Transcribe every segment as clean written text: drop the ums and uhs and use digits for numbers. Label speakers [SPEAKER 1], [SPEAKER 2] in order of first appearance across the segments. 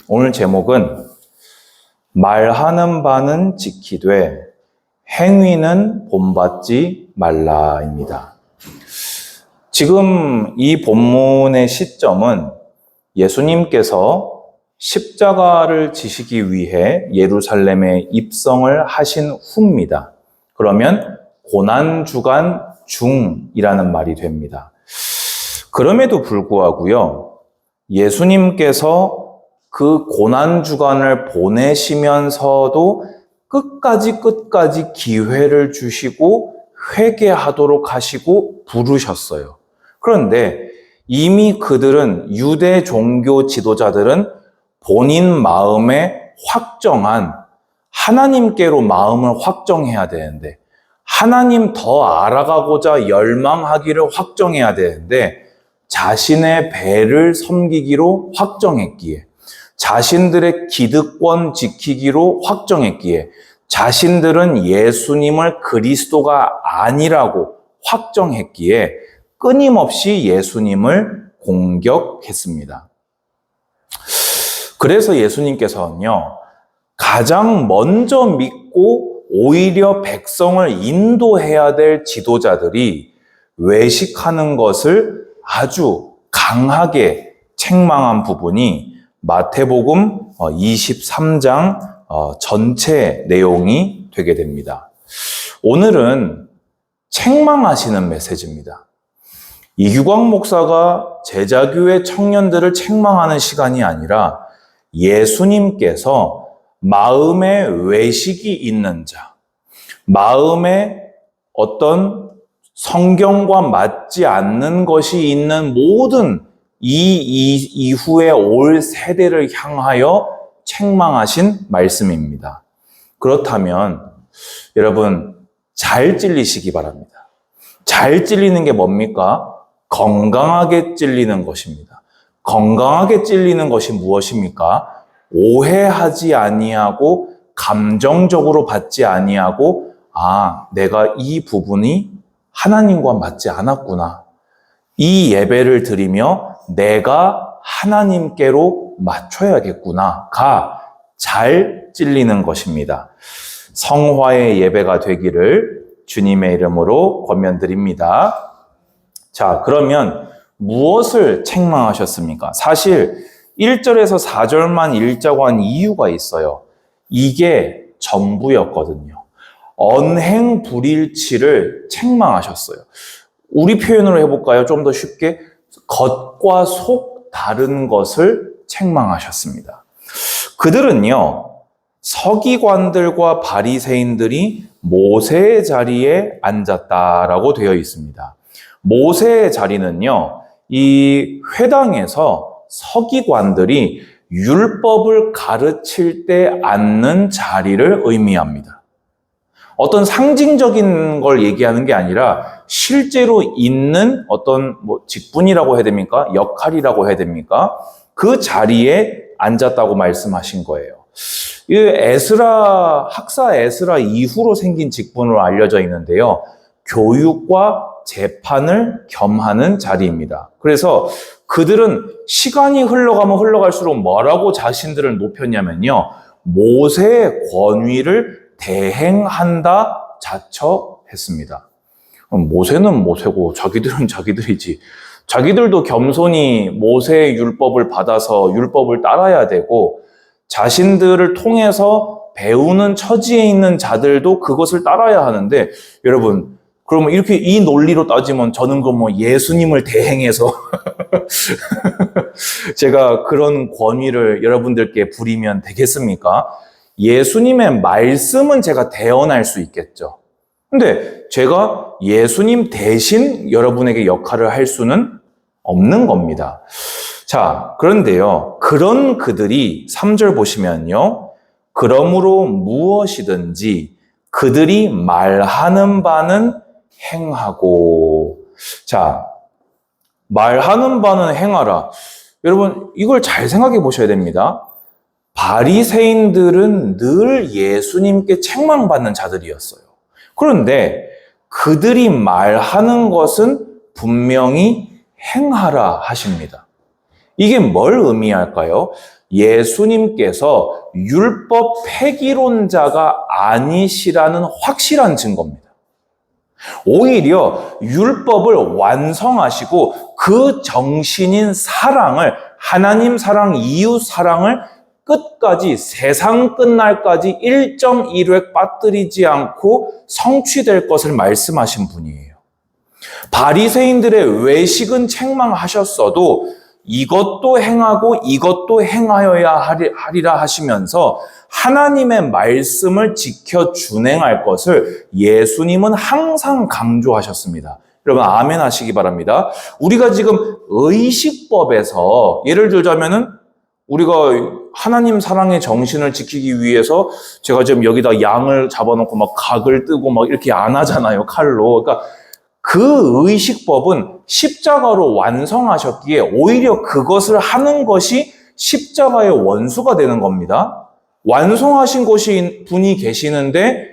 [SPEAKER 1] 오늘 제목은 말하는 바는 지키되 행위는 본받지 말라입니다. 지금 이 본문의 시점은 예수님께서 십자가를 지시기 위해 예루살렘에 입성을 하신 후입니다. 그러면 고난주간 중이라는 말이 됩니다. 그럼에도 불구하고요, 예수님께서 그 고난주간을 보내시면서도 끝까지 기회를 주시고 회개하도록 하시고 부르셨어요. 그런데 이미 그들은, 유대 종교 지도자들은 본인 마음에 확정한, 하나님께로 마음을 확정해야 되는데, 하나님 더 알아가고자 열망하기를 확정해야 되는데, 자신의 배를 섬기기로 확정했기에, 자신들의 기득권 지키기로 확정했기에, 자신들은 예수님을 그리스도가 아니라고 확정했기에 끊임없이 예수님을 공격했습니다. 그래서 예수님께서는요, 가장 먼저 믿고 오히려 백성을 인도해야 될 지도자들이 외식하는 것을 아주 강하게 책망한 부분이 마태복음 23장 전체 내용이 되게 됩니다. 오늘은 책망하시는 메시지입니다. 이규광 목사가 제자교회 청년들을 책망하는 시간이 아니라 예수님께서 마음에 외식이 있는 자, 마음에 어떤 성경과 맞지 않는 것이 있는 모든 이후에 올 세대를 향하여 책망하신 말씀입니다. 그렇다면 여러분, 잘 찔리시기 바랍니다. 잘 찔리는 게 뭡니까? 건강하게 찔리는 것입니다. 건강하게 찔리는 것이 무엇입니까? 오해하지 아니하고 감정적으로 받지 아니하고, 내가 이 부분이 하나님과 맞지 않았구나. 이 예배를 드리며 내가 하나님께로 맞춰야겠구나가 잘 찔리는 것입니다. 성화의 예배가 되기를 주님의 이름으로 권면드립니다. 자, 그러면 무엇을 책망하셨습니까? 사실 1절에서 4절만 읽자고 한 이유가 있어요. 이게 전부였거든요. 언행불일치를 책망하셨어요. 우리 표현으로 해볼까요? 좀 더 쉽게. 겉과 속 다른 것을 책망하셨습니다. 그들은요, 서기관들과 바리새인들이 모세의 자리에 앉았다라고 되어 있습니다. 모세의 자리는요, 이 회당에서 서기관들이 율법을 가르칠 때 앉는 자리를 의미합니다. 어떤 상징적인 걸 얘기하는 게 아니라 실제로 있는 어떤 직분이라고 해야 됩니까? 역할이라고 해야 됩니까? 그 자리에 앉았다고 말씀하신 거예요. 이 학사 에스라 이후로 생긴 직분으로 알려져 있는데요. 교육과 재판을 겸하는 자리입니다. 그래서 그들은 시간이 흘러가면 흘러갈수록 뭐라고 자신들을 높였냐면요, 모세의 권위를 대행한다 자처했습니다. 모세는 모세고 자기들은 자기들이지. 자기들도 겸손히 모세의 율법을 받아서 율법을 따라야 되고, 자신들을 통해서 배우는 처지에 있는 자들도 그것을 따라야 하는데, 여러분, 그러면 이렇게 이 논리로 따지면 저는 예수님을 대행해서 제가 그런 권위를 여러분들께 부리면 되겠습니까? 예수님의 말씀은 제가 대언할 수 있겠죠. 근데 제가 예수님 대신 여러분에게 역할을 할 수는 없는 겁니다. 자, 그런데요, 그런 그들이 3절 보시면요, 그러므로 무엇이든지 그들이 말하는 바는 행하고. 자, 말하는 바는 행하라. 여러분, 이걸 잘 생각해 보셔야 됩니다. 바리새인들은 늘 예수님께 책망받는 자들이었어요. 그런데 그들이 말하는 것은 분명히 행하라 하십니다. 이게 뭘 의미할까요? 예수님께서 율법 폐기론자가 아니시라는 확실한 증거입니다. 오히려 율법을 완성하시고 그 정신인 사랑을, 하나님 사랑, 이웃 사랑을 끝까지, 세상 끝날까지 1.1획 빠뜨리지 않고 성취될 것을 말씀하신 분이에요. 바리새인들의 외식은 책망하셨어도 이것도 행하고 이것도 행하여야 하리라 하시면서 하나님의 말씀을 지켜 준행할 것을 예수님은 항상 강조하셨습니다. 여러분 아멘 하시기 바랍니다. 우리가 지금 의식법에서 예를 들자면은 우리가 하나님 사랑의 정신을 지키기 위해서 제가 지금 여기다 양을 잡아놓고 막 각을 뜨고 막 이렇게 안 하잖아요, 칼로. 그러니까 그 의식법은 십자가로 완성하셨기에 오히려 그것을 하는 것이 십자가의 원수가 되는 겁니다. 완성하신 분이 계시는데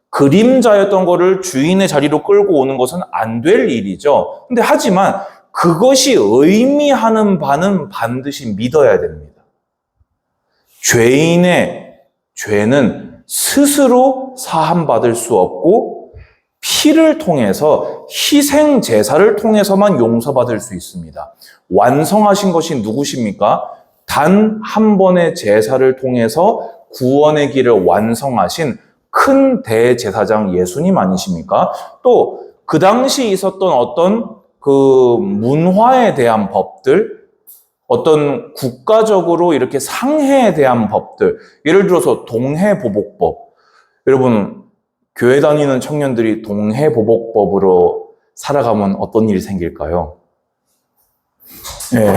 [SPEAKER 1] 그림자였던 거를 주인의 자리로 끌고 오는 것은 안 될 일이죠. 근데 하지만 그것이 의미하는 바는 반드시 믿어야 됩니다. 죄인의 죄는 스스로 사함받을 수 없고 피를 통해서 희생 제사를 통해서만 용서받을 수 있습니다. 완성하신 것이 누구십니까? 단 한 번의 제사를 통해서 구원의 길을 완성하신 큰 대제사장 예수님 아니십니까? 또 그 당시 있었던 어떤 그 문화에 대한 법들, 어떤 국가적으로 이렇게 상해에 대한 법들, 예를 들어서 동해보복법. 여러분 교회 다니는 청년들이 동해보복법으로 살아가면 어떤 일이 생길까요? 네.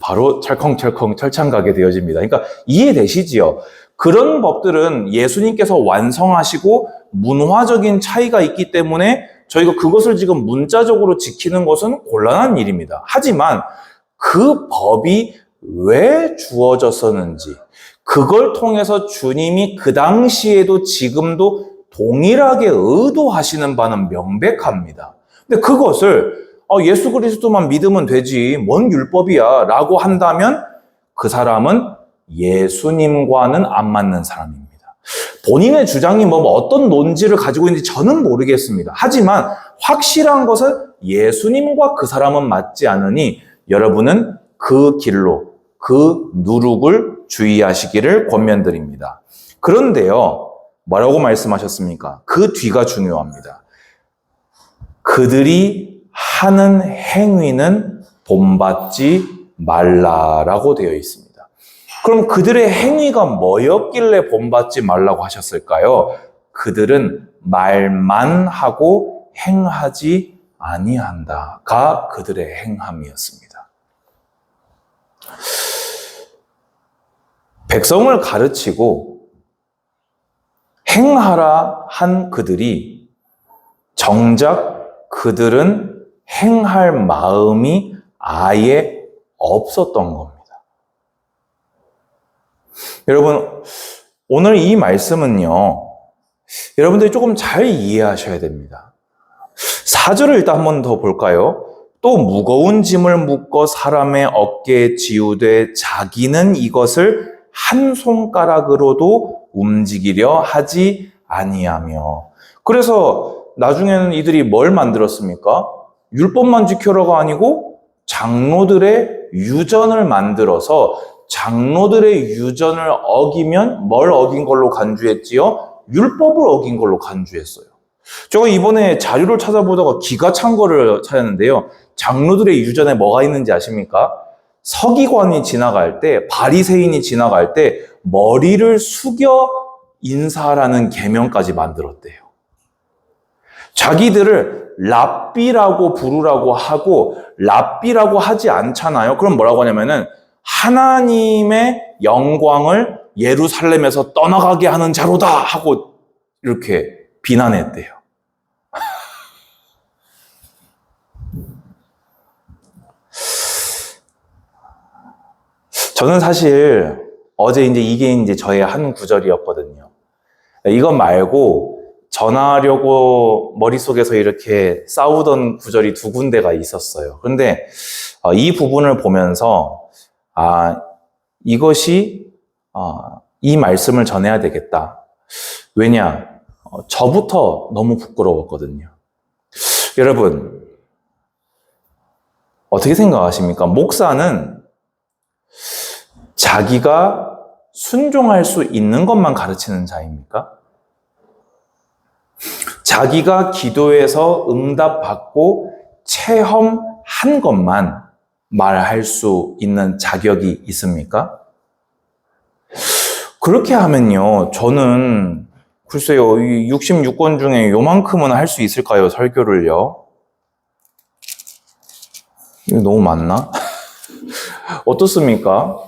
[SPEAKER 1] 바로 철컹철컹 철창가게 되어집니다. 그러니까 이해되시지요? 그런 법들은 예수님께서 완성하시고 문화적인 차이가 있기 때문에 저희가 그것을 지금 문자적으로 지키는 것은 곤란한 일입니다. 하지만 그 법이 왜 주어졌었는지, 그걸 통해서 주님이 그 당시에도 지금도 동일하게 의도하시는 바는 명백합니다. 근데 그것을 예수 그리스도만 믿으면 되지, 뭔 율법이야 라고 한다면 그 사람은 예수님과는 안 맞는 사람입니다. 본인의 주장이 어떤 논지를 가지고 있는지 저는 모르겠습니다. 하지만 확실한 것은 예수님과 그 사람은 맞지 않으니 여러분은 그 길로, 그 누룩을 주의하시기를 권면드립니다. 그런데요, 뭐라고 말씀하셨습니까? 그 뒤가 중요합니다. 그들이 하는 행위는 본받지 말라라고 되어 있습니다. 그럼 그들의 행위가 뭐였길래 본받지 말라고 하셨을까요? 그들은 말만 하고 행하지 아니한다가 그들의 행함이었습니다. 백성을 가르치고 행하라 한 그들이 정작 그들은 행할 마음이 아예 없었던 겁니다. 여러분, 오늘 이 말씀은요, 여러분들이 조금 잘 이해하셔야 됩니다. 4절을 일단 한 번 더 볼까요? 또 무거운 짐을 묶어 사람의 어깨에 지우되 자기는 이것을 한 손가락으로도 움직이려 하지 아니하며. 그래서 나중에는 이들이 뭘 만들었습니까? 율법만 지켜라가 아니고 장로들의 유전을 만들어서 장로들의 유전을 어기면 뭘 어긴 걸로 간주했지요? 율법을 어긴 걸로 간주했어요. 제가 이번에 자료를 찾아보다가 기가 찬 거를 찾았는데요. 장로들의 유전에 뭐가 있는지 아십니까? 서기관이 지나갈 때, 바리새인이 지나갈 때 머리를 숙여 인사하라는 계명까지 만들었대요. 자기들을 랍비라고 부르라고 하고 랍비라고 하지 않잖아요. 그럼 뭐라고 하냐면은 하나님의 영광을 예루살렘에서 떠나가게 하는 자로다 하고 이렇게 비난했대요. 저는 사실 어제 이게 저의 한 구절이었거든요. 이것 말고 전하려고 머릿속에서 이렇게 싸우던 구절이 두 군데가 있었어요. 그런데 이 부분을 보면서 이것이 이 말씀을 전해야 되겠다. 왜냐? 저부터 너무 부끄러웠거든요. 여러분, 어떻게 생각하십니까? 목사는 자기가 순종할 수 있는 것만 가르치는 자입니까? 자기가 기도해서 응답받고 체험한 것만 말할 수 있는 자격이 있습니까? 그렇게 하면요, 저는 글쎄요, 이 66권 중에 요만큼은 할 수 있을까요? 설교를요? 이거 너무 많나? 어떻습니까?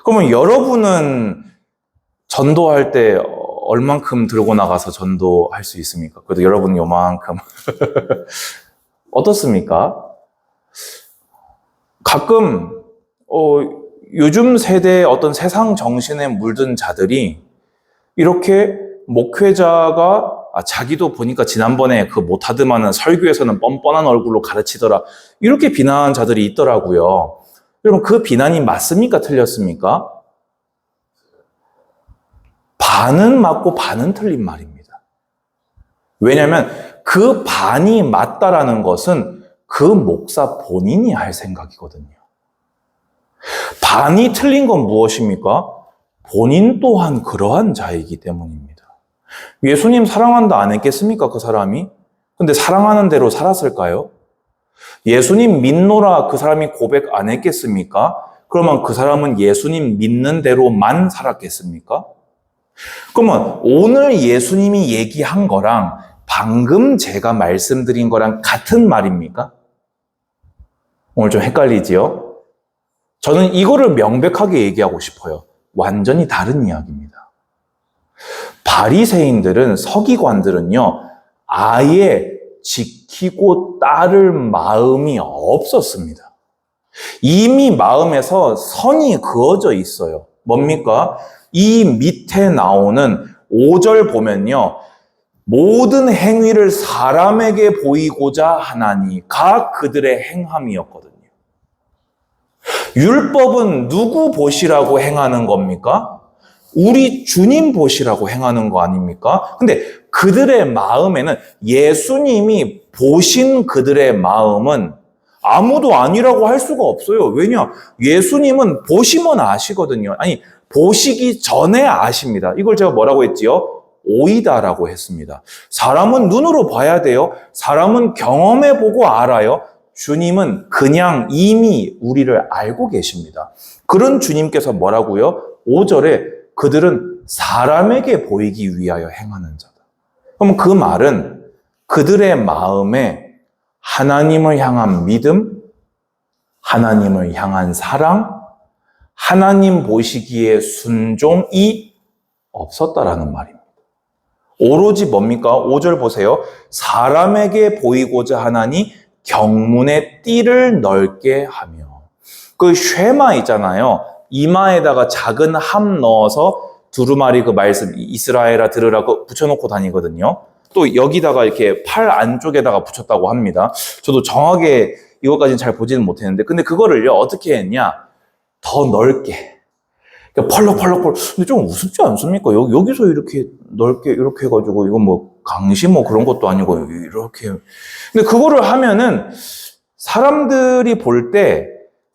[SPEAKER 1] 그러면 여러분은 전도할 때 얼만큼 들고 나가서 전도할 수 있습니까? 그래도 여러분은 요만큼. 어떻습니까? 가끔 요즘 세대의 어떤 세상 정신에 물든 자들이 이렇게 목회자가 자기도 보니까 지난번에 그 못하드마는 설교에서는 뻔뻔한 얼굴로 가르치더라, 이렇게 비난하는 자들이 있더라고요. 여러분, 그 비난이 맞습니까? 틀렸습니까? 반은 맞고 반은 틀린 말입니다. 왜냐하면 그 반이 맞다라는 것은 그 목사 본인이 할 생각이거든요. 반이 틀린 건 무엇입니까? 본인 또한 그러한 자이기 때문입니다. 예수님 사랑한다 안 했겠습니까? 그 사람이? 근데 사랑하는 대로 살았을까요? 예수님 믿노라 그 사람이 고백 안 했겠습니까? 그러면 그 사람은 예수님 믿는 대로만 살았겠습니까? 그러면 오늘 예수님이 얘기한 거랑 방금 제가 말씀드린 거랑 같은 말입니까? 오늘 좀 헷갈리지요? 저는 이거를 명백하게 얘기하고 싶어요. 완전히 다른 이야기입니다. 바리새인들은, 서기관들은요, 아예 지키고 따를 마음이 없었습니다. 이미 마음에서 선이 그어져 있어요. 뭡니까? 이 밑에 나오는 5절 보면요, 모든 행위를 사람에게 보이고자 하나니가 그들의 행함이었거든요. 율법은 누구 보시라고 행하는 겁니까? 우리 주님 보시라고 행하는 거 아닙니까? 근데 그들의 마음에는, 예수님이 보신 그들의 마음은 아무도 아니라고 할 수가 없어요. 왜냐? 예수님은 보시면 아시거든요. 아니, 보시기 전에 아십니다. 이걸 제가 뭐라고 했지요? 오이다라고 했습니다. 사람은 눈으로 봐야 돼요. 사람은 경험해보고 알아요. 주님은 그냥 이미 우리를 알고 계십니다. 그런 주님께서 뭐라고요? 5절에 그들은 사람에게 보이기 위하여 행하는 자다. 그럼 그 말은 그들의 마음에 하나님을 향한 믿음, 하나님을 향한 사랑, 하나님 보시기에 순종이 없었다라는 말입니다. 오로지 뭡니까? 5절 보세요. 사람에게 보이고자 하나니 경문의 띠를 넓게 하며. 그 쉐마 있잖아요. 이마에다가 작은 함 넣어서 두루마리 그 말씀, 이스라엘아 들으라고 붙여놓고 다니거든요. 또 여기다가 이렇게 팔 안쪽에다가 붙였다고 합니다. 저도 정확하게 이것까지는 잘 보지는 못했는데, 근데 그거를요, 어떻게 했냐? 더 넓게. 그러니까 펄럭펄럭. 근데 좀 우습지 않습니까? 여기서 이렇게 넓게, 이렇게 해가지고, 이건 뭐, 강시 뭐 그런 것도 아니고, 이렇게. 근데 그거를 하면은, 사람들이 볼 때,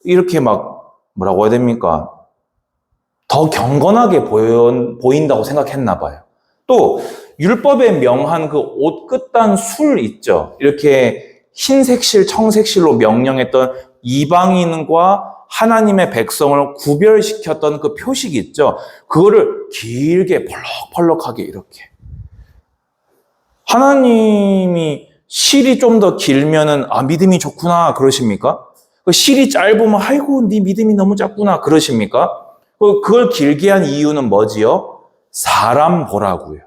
[SPEAKER 1] 이렇게 막, 뭐라고 해야 됩니까? 더 경건하게 보인다고 생각했나 봐요. 또, 율법에 명한 그 옷 끝단 술 있죠? 이렇게 흰색실, 청색실로 명령했던 이방인과 하나님의 백성을 구별시켰던 그 표식이 있죠? 그거를 길게 펄럭펄럭하게 이렇게. 하나님이 실이 좀 더 길면은, 믿음이 좋구나, 그러십니까? 그 실이 짧으면, 아이고, 네 믿음이 너무 작구나, 그러십니까? 그걸 길게 한 이유는 뭐지요? 사람 보라고요.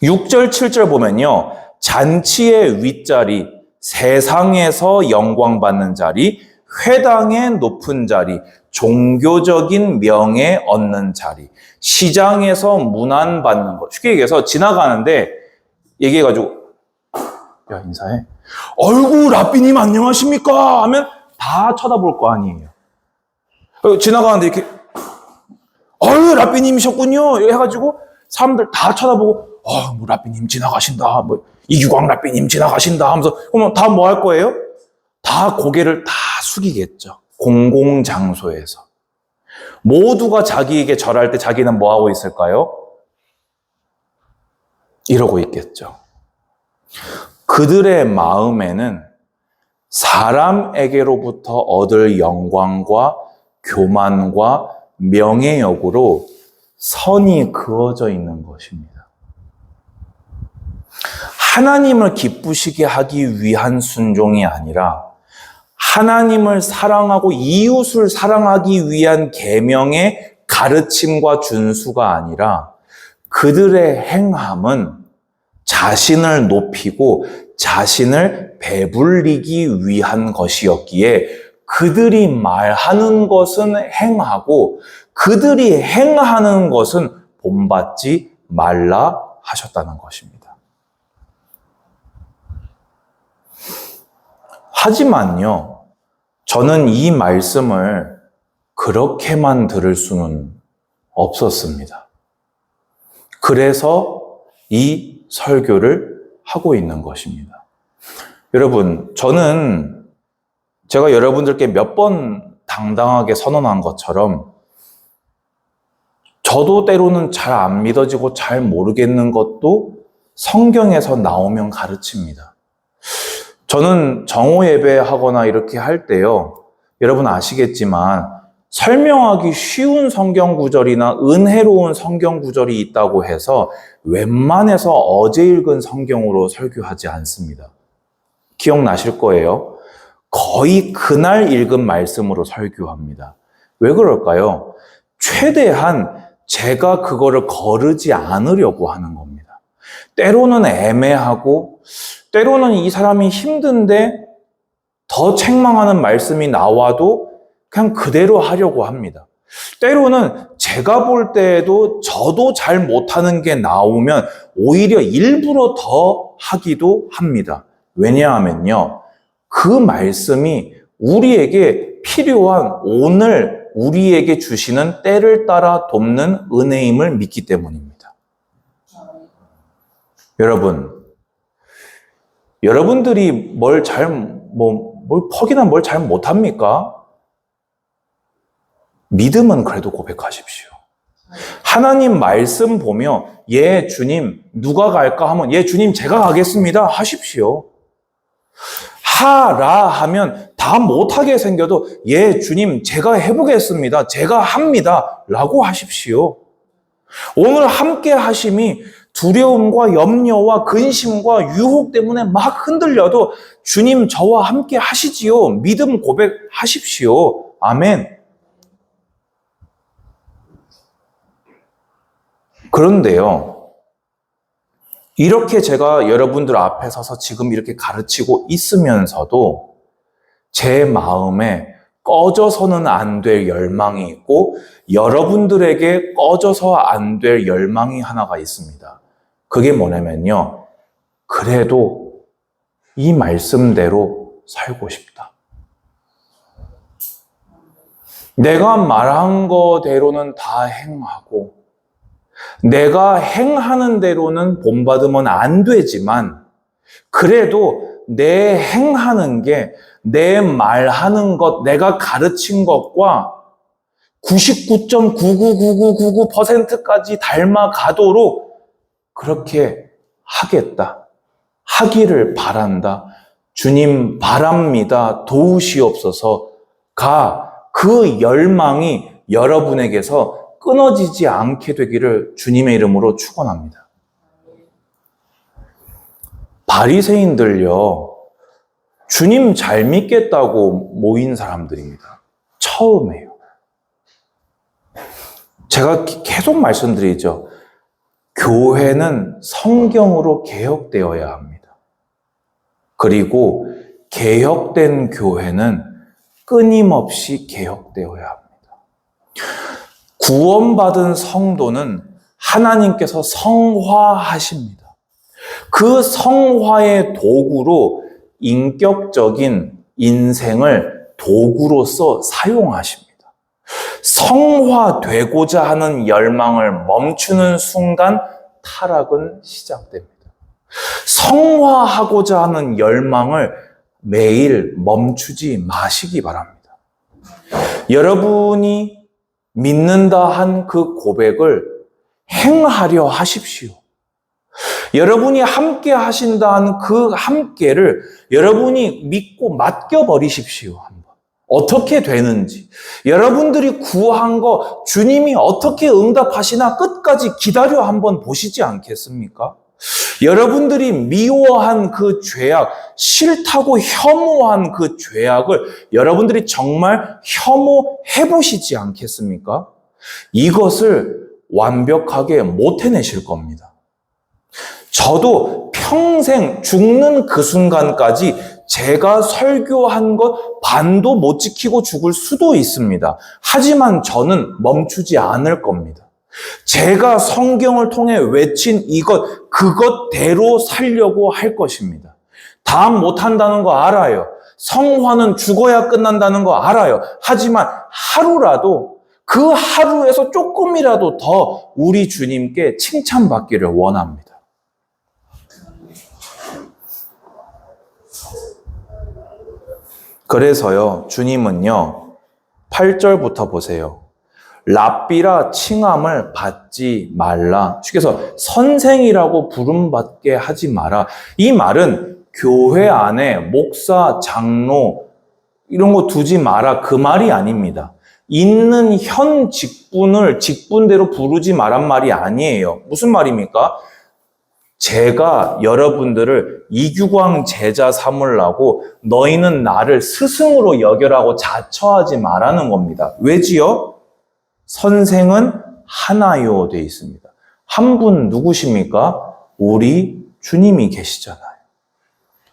[SPEAKER 1] 6절, 7절 보면요, 잔치의 윗자리, 세상에서 영광받는 자리, 회당의 높은 자리, 종교적인 명예 얻는 자리, 시장에서 문안받는 것. 쉽게 얘기해서 지나가는데 얘기해가지고, 야, 인사해. 어이구, 라삐님 안녕하십니까? 하면 다 쳐다볼 거 아니에요. 지나가는데 이렇게 어유 라삐님이셨군요 해가지고 사람들 다 쳐다보고 뭐 라삐님 지나가신다, 뭐 이규광 라삐님 지나가신다 하면서 그러면 다 뭐 할 거예요? 다 고개를 다 숙이겠죠. 공공장소에서. 모두가 자기에게 절할 때 자기는 뭐 하고 있을까요? 이러고 있겠죠. 그들의 마음에는 사람에게로부터 얻을 영광과 교만과 명예욕으로 선이 그어져 있는 것입니다. 하나님을 기쁘시게 하기 위한 순종이 아니라 하나님을 사랑하고 이웃을 사랑하기 위한 계명의 가르침과 준수가 아니라 그들의 행함은 자신을 높이고 자신을 배불리기 위한 것이었기에 그들이 말하는 것은 행하고 그들이 행하는 것은 본받지 말라 하셨다는 것입니다. 하지만요, 저는 이 말씀을 그렇게만 들을 수는 없었습니다. 그래서 이 설교를 하고 있는 것입니다. 여러분, 저는 제가 여러분들께 몇 번 당당하게 선언한 것처럼 저도 때로는 잘 안 믿어지고 잘 모르겠는 것도 성경에서 나오면 가르칩니다. 저는 정오 예배하거나 이렇게 할 때요, 여러분 아시겠지만 설명하기 쉬운 성경 구절이나 은혜로운 성경 구절이 있다고 해서 웬만해서 어제 읽은 성경으로 설교하지 않습니다. 기억나실 거예요. 거의 그날 읽은 말씀으로 설교합니다. 왜 그럴까요? 최대한 제가 그거를 거르지 않으려고 하는 겁니다. 때로는 애매하고 때로는 이 사람이 힘든데 더 책망하는 말씀이 나와도 그냥 그대로 하려고 합니다. 때로는 제가 볼 때에도 저도 잘 못하는 게 나오면 오히려 일부러 더 하기도 합니다. 왜냐하면요, 그 말씀이 우리에게 필요한 오늘 우리에게 주시는 때를 따라 돕는 은혜임을 믿기 때문입니다. 여러분들이 뭘 퍽이나 뭘 잘 못합니까? 믿음은 그래도 고백하십시오. 하나님 말씀 보며 예 주님 누가 갈까 하면 예 주님 제가 가겠습니다 하십시오. 하라 하면 다 못하게 생겨도 예 주님 제가 해보겠습니다. 제가 합니다 라고 하십시오. 오늘 함께 하심이 두려움과 염려와 근심과 유혹 때문에 막 흔들려도 주님 저와 함께 하시지요. 믿음 고백하십시오. 아멘. 그런데요, 이렇게 제가 여러분들 앞에 서서 지금 이렇게 가르치고 있으면서도 제 마음에 꺼져서는 안 될 열망이 있고 여러분들에게 꺼져서 안 될 열망이 하나가 있습니다. 그게 뭐냐면요, 그래도 이 말씀대로 살고 싶다. 내가 말한 거대로는 다 행하고 내가 행하는 대로는 본받으면 안 되지만 그래도 내 행하는 게 내 말하는 것, 내가 가르친 것과 99.99999%까지 닮아가도록 그렇게 하겠다. 하기를 바란다. 주님 바랍니다. 도우시옵소서가 그 열망이 여러분에게서 끊어지지 않게 되기를 주님의 이름으로 축원합니다. 바리새인들요, 주님 잘 믿겠다고 모인 사람들입니다. 처음에요. 제가 계속 말씀드리죠. 교회는 성경으로 개혁되어야 합니다. 그리고 개혁된 교회는 끊임없이 개혁되어야 합니다. 구원받은 성도는 하나님께서 성화하십니다. 그 성화의 도구로 인격적인 인생을 도구로서 사용하십니다. 성화되고자 하는 열망을 멈추는 순간 타락은 시작됩니다. 성화하고자 하는 열망을 매일 멈추지 마시기 바랍니다. 여러분이 믿는다 한 그 고백을 행하려 하십시오. 여러분이 함께 하신다 한 그 함께를 여러분이 믿고 맡겨버리십시오. 한번. 어떻게 되는지. 여러분들이 구한 거 주님이 어떻게 응답하시나 끝까지 기다려 한번 보시지 않겠습니까? 여러분들이 미워한 그 죄악, 싫다고 혐오한 그 죄악을 여러분들이 정말 혐오해 보시지 않겠습니까? 이것을 완벽하게 못 해내실 겁니다. 저도 평생 죽는 그 순간까지 제가 설교한 것 반도 못 지키고 죽을 수도 있습니다. 하지만 저는 멈추지 않을 겁니다. 제가 성경을 통해 외친 이것, 그것대로 살려고 할 것입니다. 다 못한다는 거 알아요. 성화는 죽어야 끝난다는 거 알아요. 하지만 하루라도 그 하루에서 조금이라도 더 우리 주님께 칭찬받기를 원합니다. 그래서요, 주님은요, 8절부터 보세요. 랍비라 칭함을 받지 말라. 쉽게 해서 선생이라고 부름받게 하지 마라. 이 말은 교회 안에 목사, 장로 이런 거 두지 마라 그 말이 아닙니다. 있는 현 직분을 직분대로 부르지 마란 말이 아니에요. 무슨 말입니까? 제가 여러분들을 이규광 제자 삼으려고 너희는 나를 스승으로 여겨라고 자처하지 말라는 겁니다. 왜지요? 선생은 하나요 돼 있습니다. 한 분 누구십니까? 우리 주님이 계시잖아요.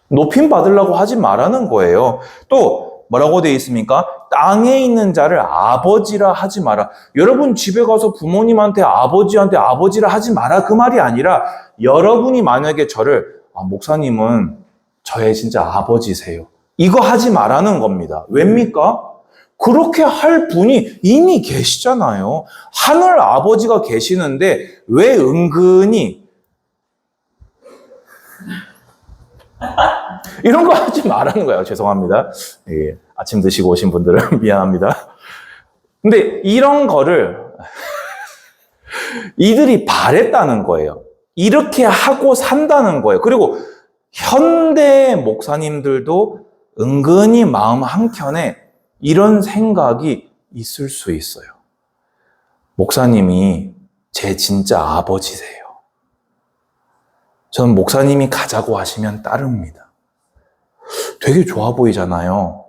[SPEAKER 1] 높임 받으려고 하지 말라는 거예요. 또 뭐라고 돼 있습니까? 땅에 있는 자를 아버지라 하지 마라. 여러분 집에 가서 부모님한테 아버지한테 아버지라 하지 마라 그 말이 아니라 여러분이 만약에 저를 목사님은 저의 진짜 아버지세요. 이거 하지 말라는 겁니다. 왜입니까? 그렇게 할 분이 이미 계시잖아요. 하늘 아버지가 계시는데 왜 은근히 이런 거 하지 말라는 거예요. 죄송합니다. 예, 아침 드시고 오신 분들은 미안합니다. 근데 이런 거를 이들이 바랬다는 거예요. 이렇게 하고 산다는 거예요. 그리고 현대 목사님들도 은근히 마음 한켠에 이런 생각이 있을 수 있어요. 목사님이 제 진짜 아버지세요. 저는 목사님이 가자고 하시면 따릅니다. 되게 좋아 보이잖아요.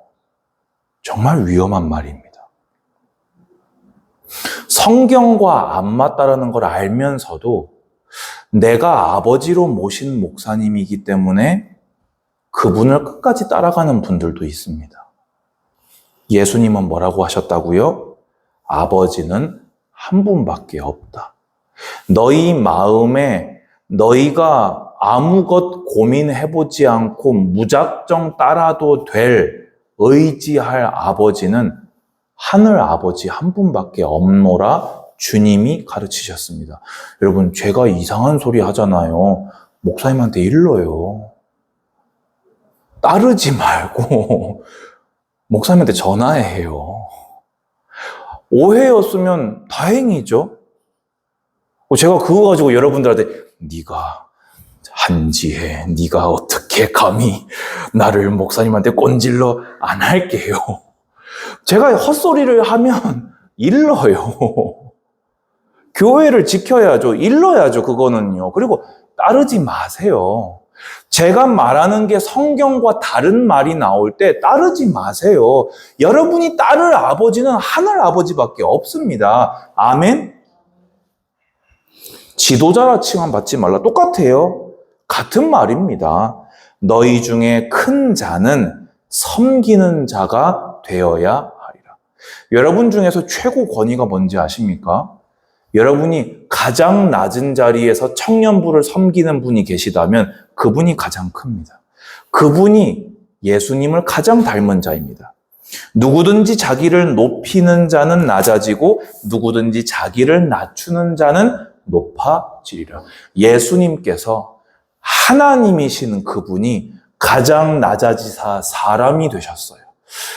[SPEAKER 1] 정말 위험한 말입니다. 성경과 안 맞다라는 걸 알면서도 내가 아버지로 모신 목사님이기 때문에 그분을 끝까지 따라가는 분들도 있습니다. 예수님은 뭐라고 하셨다고요? 아버지는 한 분밖에 없다. 너희 마음에 너희가 아무것 고민해보지 않고 무작정 따라도 될 의지할 아버지는 하늘 아버지 한 분밖에 없노라 주님이 가르치셨습니다. 여러분, 제가 이상한 소리 하잖아요. 목사님한테 일러요. 따르지 말고 목사님한테 전화해요. 오해였으면 다행이죠. 제가 그거 가지고 여러분들한테 네가 한지해, 네가 어떻게 감히 나를 목사님한테 꼰질러 안 할게요. 제가 헛소리를 하면 일러요. 교회를 지켜야죠. 일러야죠. 그거는요. 그리고 따르지 마세요. 제가 말하는 게 성경과 다른 말이 나올 때 따르지 마세요. 여러분이 따를 아버지는 하늘 아버지밖에 없습니다. 아멘? 지도자라 칭함 받지 말라. 똑같아요. 같은 말입니다. 너희 중에 큰 자는 섬기는 자가 되어야 하리라. 여러분 중에서 최고 권위가 뭔지 아십니까? 여러분이 가장 낮은 자리에서 청년부를 섬기는 분이 계시다면 그분이 가장 큽니다. 그분이 예수님을 가장 닮은 자입니다. 누구든지 자기를 높이는 자는 낮아지고 누구든지 자기를 낮추는 자는 높아지리라. 예수님께서 하나님이신 그분이 가장 낮아지사 사람이 되셨어요.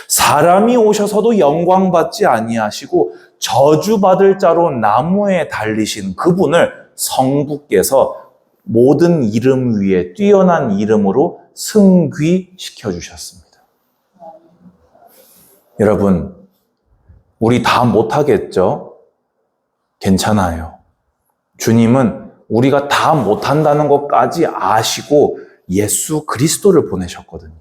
[SPEAKER 1] 사람이 오셔서도 영광받지 아니하시고 저주받을 자로 나무에 달리신 그분을 성부께서 모든 이름 위에 뛰어난 이름으로 승귀시켜 주셨습니다. 여러분, 우리 다 못하겠죠? 괜찮아요. 주님은 우리가 다 못한다는 것까지 아시고 예수 그리스도를 보내셨거든요.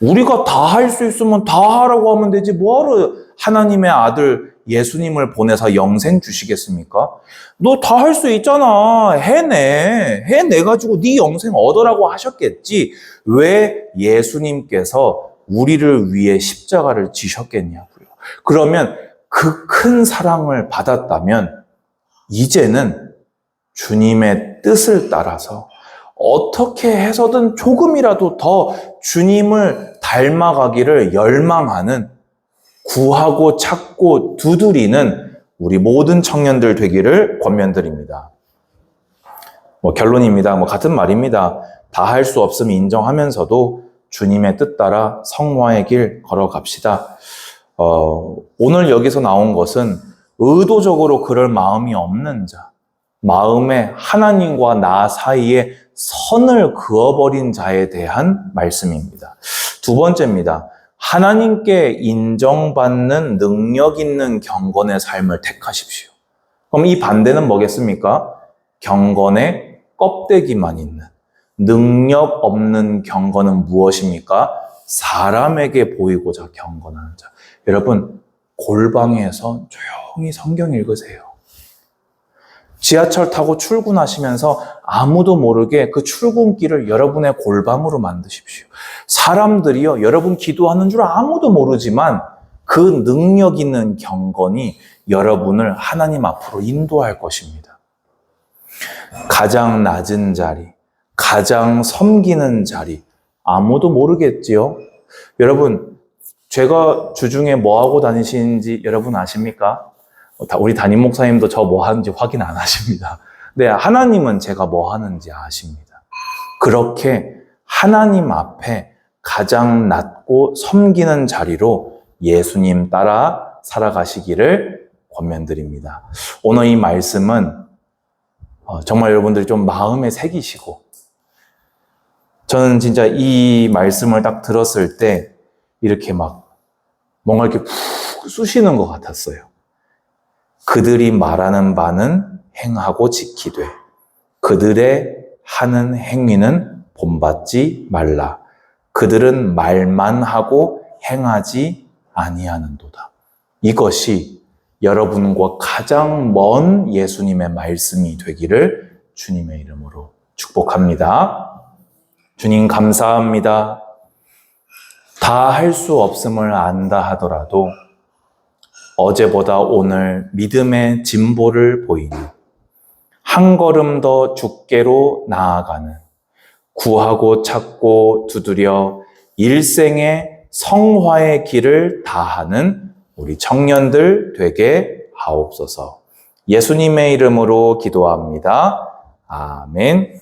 [SPEAKER 1] 우리가 다 할 수 있으면 다 하라고 하면 되지 뭐하러 하나님의 아들 예수님을 보내서 영생 주시겠습니까? 너 다 할 수 있잖아. 해내가지고 네 영생 얻으라고 하셨겠지. 왜 예수님께서 우리를 위해 십자가를 지셨겠냐고요. 그러면 그 큰 사랑을 받았다면 이제는 주님의 뜻을 따라서 어떻게 해서든 조금이라도 더 주님을 닮아가기를 열망하는, 구하고 찾고 두드리는 우리 모든 청년들 되기를 권면드립니다. 결론입니다. 같은 말입니다. 다 할 수 없음을 인정하면서도 주님의 뜻 따라 성화의 길 걸어갑시다. 오늘 여기서 나온 것은 의도적으로 그럴 마음이 없는 자, 마음에 하나님과 나 사이에 선을 그어버린 자에 대한 말씀입니다. 두 번째입니다. 하나님께 인정받는 능력 있는 경건의 삶을 택하십시오. 그럼 이 반대는 뭐겠습니까? 경건의 껍데기만 있는, 능력 없는 경건은 무엇입니까? 사람에게 보이고자 경건하는 자. 여러분, 골방에서 조용히 성경 읽으세요. 지하철 타고 출근하시면서 아무도 모르게 그 출근길을 여러분의 골방으로 만드십시오. 사람들이요, 여러분 기도하는 줄 아무도 모르지만 그 능력 있는 경건이 여러분을 하나님 앞으로 인도할 것입니다. 가장 낮은 자리, 가장 섬기는 자리, 아무도 모르겠지요? 여러분, 제가 주중에 뭐 하고 다니시는지 여러분 아십니까? 우리 담임 목사님도 저 뭐 하는지 확인 안 하십니다. 네, 하나님은 제가 뭐 하는지 아십니다. 그렇게 하나님 앞에 가장 낮고 섬기는 자리로 예수님 따라 살아가시기를 권면드립니다. 오늘 이 말씀은 정말 여러분들이 좀 마음에 새기시고, 저는 진짜 이 말씀을 딱 들었을 때 이렇게 뭔가 이렇게 푹 쑤시는 것 같았어요. 그들이 말하는 바는 행하고 지키되 그들의 하는 행위는 본받지 말라. 그들은 말만 하고 행하지 아니하는도다. 이것이 여러분과 가장 먼 예수님의 말씀이 되기를 주님의 이름으로 축복합니다. 주님 감사합니다. 다 할 수 없음을 안다 하더라도 어제보다 오늘 믿음의 진보를 보이니 한 걸음 더 주께로 나아가는, 구하고 찾고 두드려 일생의 성화의 길을 다하는 우리 청년들 되게 하옵소서. 예수님의 이름으로 기도합니다. 아멘.